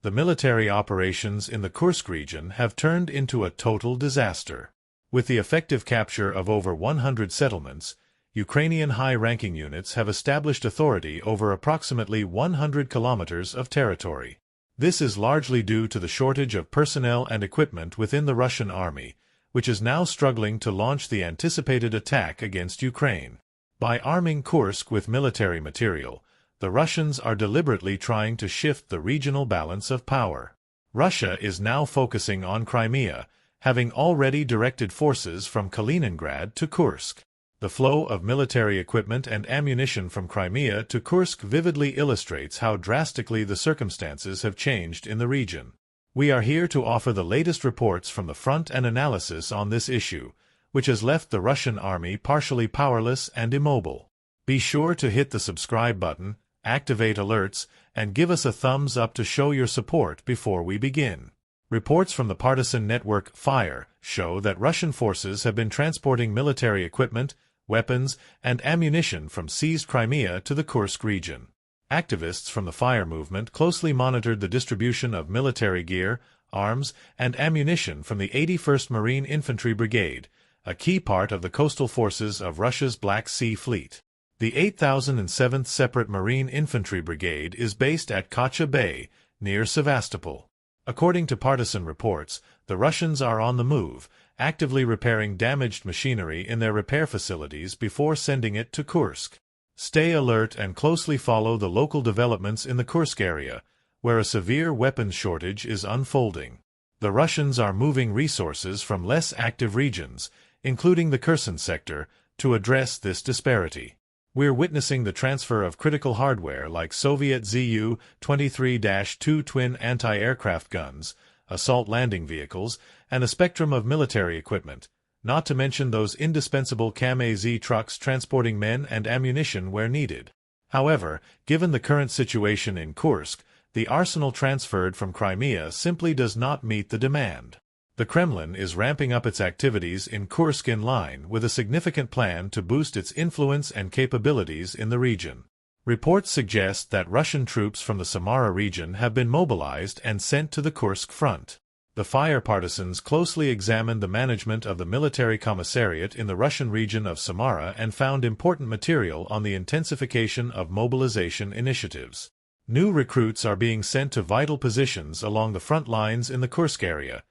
the military operations in the Kursk region have turned into a total disaster. With the effective capture of over 100 settlements, Ukrainian high-ranking units have established authority over approximately 100 kilometers of territory. This is largely due to the shortage of personnel and equipment within the Russian army, which is now struggling to launch the anticipated attack against Ukraine. By arming Kursk with military material, the Russians are deliberately trying to shift the regional balance of power. Russia is now focusing on Crimea, having already directed forces from Kaliningrad to Kursk. The flow of military equipment and ammunition from Crimea to Kursk vividly illustrates how drastically the circumstances have changed in the region. We are here to offer the latest reports from the front and analysis on this issue, which has left the Russian army partially powerless and immobile. Be sure to hit the subscribe button, activate alerts, and give us a thumbs up to show your support before we begin. Reports from the partisan network FIRE show that Russian forces have been transporting military equipment, weapons, and ammunition from seized Crimea to the Kursk region. Activists from the FIRE movement closely monitored the distribution of military gear, arms, and ammunition from the 81st Marine Infantry Brigade, a key part of the coastal forces of Russia's Black Sea Fleet. The 8007th Separate Marine Infantry Brigade is based at Kocha Bay, near Sevastopol. According to partisan reports, the Russians are on the move, actively repairing damaged machinery in their repair facilities before sending it to Kursk. Stay alert and closely follow the local developments in the Kursk area, where a severe weapons shortage is unfolding. The Russians are moving resources from less active regions, including the Kherson sector, to address this disparity. We're witnessing the transfer of critical hardware like Soviet Zu-23-2 twin anti-aircraft guns, assault landing vehicles, and a spectrum of military equipment, not to mention those indispensable Kamaz trucks transporting men and ammunition where needed. However, given the current situation in Kursk, the arsenal transferred from Crimea simply does not meet the demand. The Kremlin is ramping up its activities in Kursk in line with a significant plan to boost its influence and capabilities in the region. Reports suggest that Russian troops from the Samara region have been mobilized and sent to the Kursk front. The FIRE partisans closely examined the management of the military commissariat in the Russian region of Samara and found important material on the intensification of mobilization initiatives. New recruits are being sent to vital positions along the front lines in the Kursk area.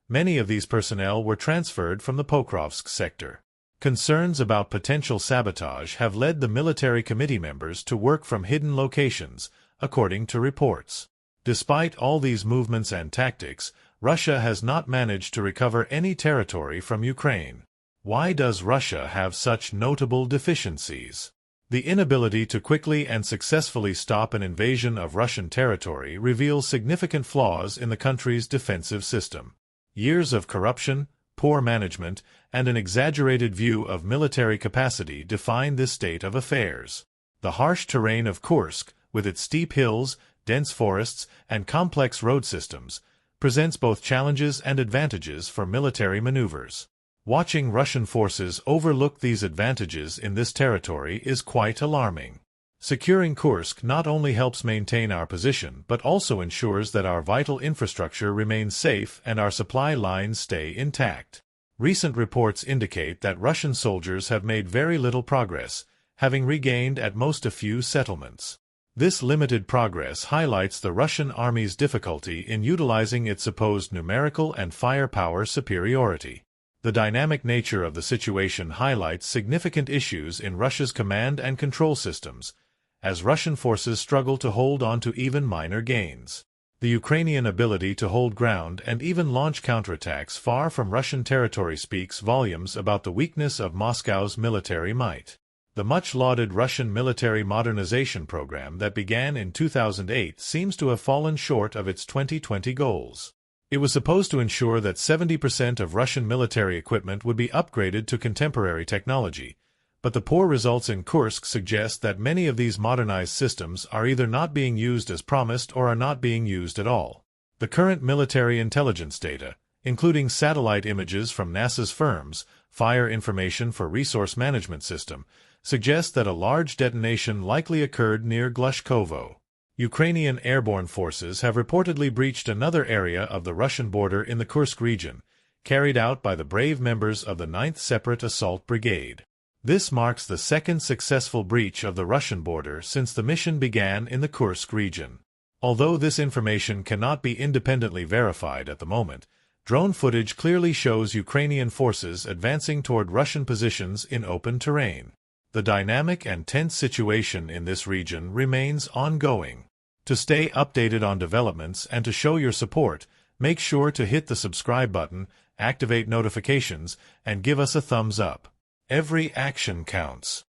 Many of these personnel were transferred from the Pokrovsk sector. Concerns about potential sabotage have led the military committee members to work from hidden locations, according to reports. Despite all these movements and tactics, Russia has not managed to recover any territory from Ukraine. Why does Russia have such notable deficiencies? The inability to quickly and successfully stop an invasion of Russian territory reveals significant flaws in the country's defensive system. Years of corruption, poor management, and an exaggerated view of military capacity define this state of affairs. The harsh terrain of Kursk, with its steep hills, dense forests, and complex road systems, presents both challenges and advantages for military maneuvers. Watching Russian forces overlook these advantages in this territory is quite alarming. Securing Kursk not only helps maintain our position but also ensures that our vital infrastructure remains safe and our supply lines stay intact. Recent reports indicate that Russian soldiers have made very little progress, having regained at most a few settlements. This limited progress highlights the Russian army's difficulty in utilizing its supposed numerical and firepower superiority. The dynamic nature of the situation highlights significant issues in Russia's command and control systems, as Russian forces struggle to hold on to even minor gains. The Ukrainian ability to hold ground and even launch counterattacks far from Russian territory speaks volumes about the weakness of Moscow's military might. The much-lauded Russian military modernization program that began in 2008 seems to have fallen short of its 2020 goals. It was supposed to ensure that 70% of Russian military equipment would be upgraded to contemporary technology, but the poor results in Kursk suggest that many of these modernized systems are either not being used as promised or are not being used at all. The current military intelligence data, including satellite images from NASA's firms, Fire Information for Resource Management System, suggests that a large detonation likely occurred near Glushkovo. Ukrainian airborne forces have reportedly breached another area of the Russian border in the Kursk region, carried out by the brave members of the 9th Separate Assault Brigade. This marks the second successful breach of the Russian border since the mission began in the Kursk region. Although this information cannot be independently verified at the moment, drone footage clearly shows Ukrainian forces advancing toward Russian positions in open terrain. The dynamic and tense situation in this region remains ongoing. To stay updated on developments and to show your support, make sure to hit the subscribe button, activate notifications, and give us a thumbs up. Every action counts.